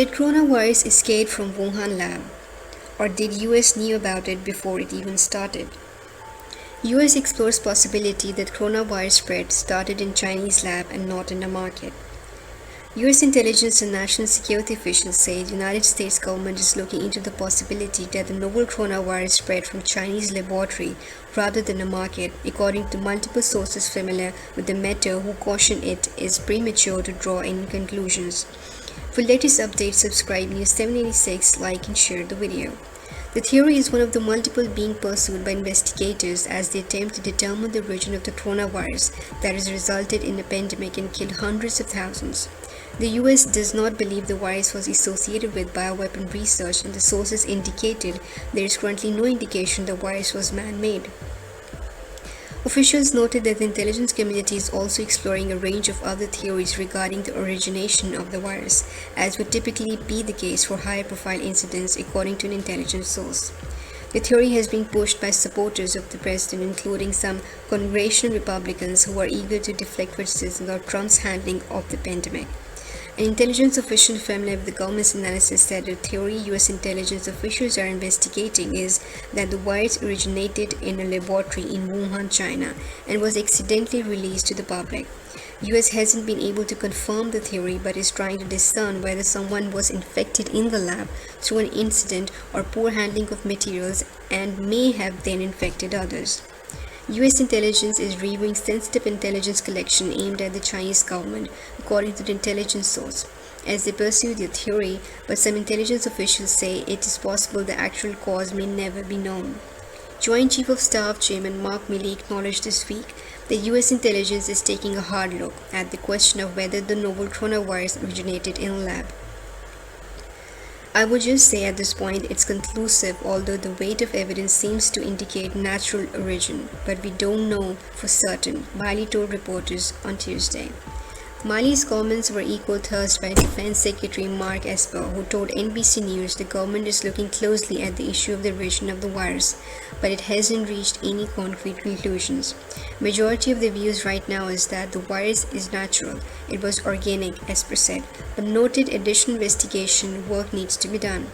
Did coronavirus escape from Wuhan lab? Or did US knew about it before it even started? US explores possibility that coronavirus spread started in Chinese lab and not in the market. US intelligence and national security officials say the United States government is looking into the possibility that the novel coronavirus spread from Chinese laboratory rather than the market, according to multiple sources familiar with the matter who caution it is premature to draw any conclusions. For latest updates, subscribe News 786, like and share the video. The theory is one of the multiple being pursued by investigators as they attempt to determine the origin of the coronavirus that has resulted in a pandemic and killed hundreds of thousands. The US does not believe the virus was associated with bioweapon research, and the sources indicated there is currently no indication the virus was man-made. Officials noted that the intelligence community is also exploring a range of other theories regarding the origination of the virus, as would typically be the case for higher-profile incidents, according to an intelligence source. The theory has been pushed by supporters of the president, including some congressional Republicans who are eager to deflect criticism about Trump's handling of the pandemic. An intelligence official familiar with the government's analysis said the theory US intelligence officials are investigating is that the virus originated in a laboratory in Wuhan, China, and was accidentally released to the public. US hasn't been able to confirm the theory but is trying to discern whether someone was infected in the lab through an incident or poor handling of materials and may have then infected others. US intelligence is reviewing sensitive intelligence collection aimed at the Chinese government, according to the intelligence source, as they pursue their theory, but some intelligence officials say it is possible the actual cause may never be known. Joint Chief of Staff Chairman Mark Milley acknowledged this week that US intelligence is taking a hard look at the question of whether the novel coronavirus originated in a lab. I would just say at this point it's conclusive, although the weight of evidence seems to indicate natural origin, but we don't know for certain, Miley told reporters on Tuesday. Miley's comments were echoed Thursday by Defense Secretary Mark Esper, who told NBC News the government is looking closely at the issue of the origin of the virus, but it hasn't reached any concrete conclusions. Majority of the views right now is that the virus is natural, it was organic, Esper said, but noted additional investigation work needs to be done.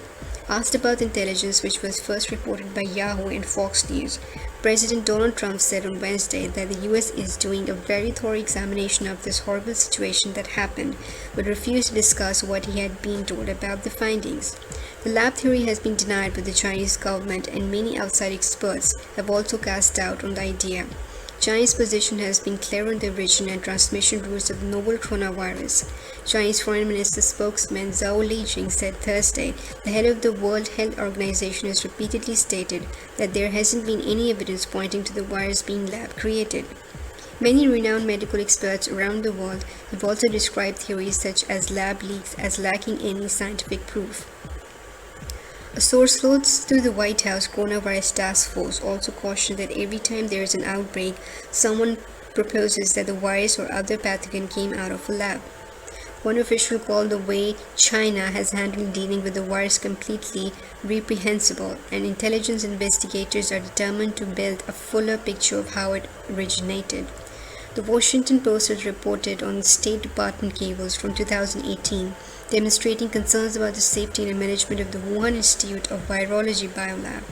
Asked about intelligence, which was first reported by Yahoo and Fox News, President Donald Trump said on Wednesday that the US is doing a very thorough examination of this horrible situation that happened, but refused to discuss what he had been told about the findings. The lab theory has been denied by the Chinese government, and many outside experts have also cast doubt on the idea. China's position has been clear on the origin and transmission routes of the novel coronavirus. Chinese Foreign Minister spokesman Zhao Lijian said Thursday the head of the World Health Organization has repeatedly stated that there hasn't been any evidence pointing to the virus being lab-created. Many renowned medical experts around the world have also described theories such as lab leaks as lacking any scientific proof. A source close to the White House Coronavirus Task Force also cautioned that every time there is an outbreak, someone proposes that the virus or other pathogen came out of a lab. One official called the way China has handled dealing with the virus completely reprehensible, and intelligence investigators are determined to build a fuller picture of how it originated. The Washington Post has reported on State Department cables from 2018 demonstrating concerns about the safety and management of the Wuhan Institute of Virology Biolab.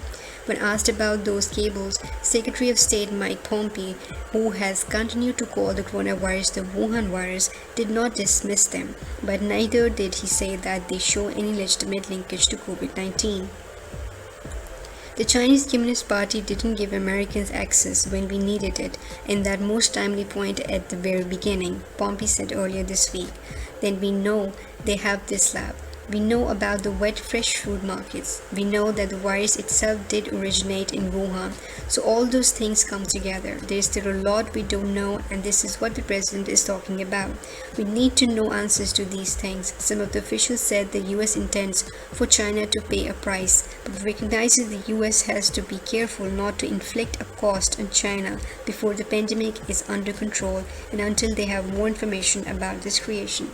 When asked about those cables, Secretary of State Mike Pompeo, who has continued to call the coronavirus the Wuhan virus, did not dismiss them, but neither did he say that they show any legitimate linkage to COVID-19. The Chinese Communist Party didn't give Americans access when we needed it, in that most timely point at the very beginning, Pompeo said earlier this week. Then we know they have this lab. We know about the wet fresh food markets. We know that the virus itself did originate in Wuhan. So all those things come together. There is still a lot we don't know, and this is what the president is talking about. We need to know answers to these things. Some of the officials said the US intends for China to pay a price, but recognizes the US has to be careful not to inflict a cost on China before the pandemic is under control and until they have more information about this creation.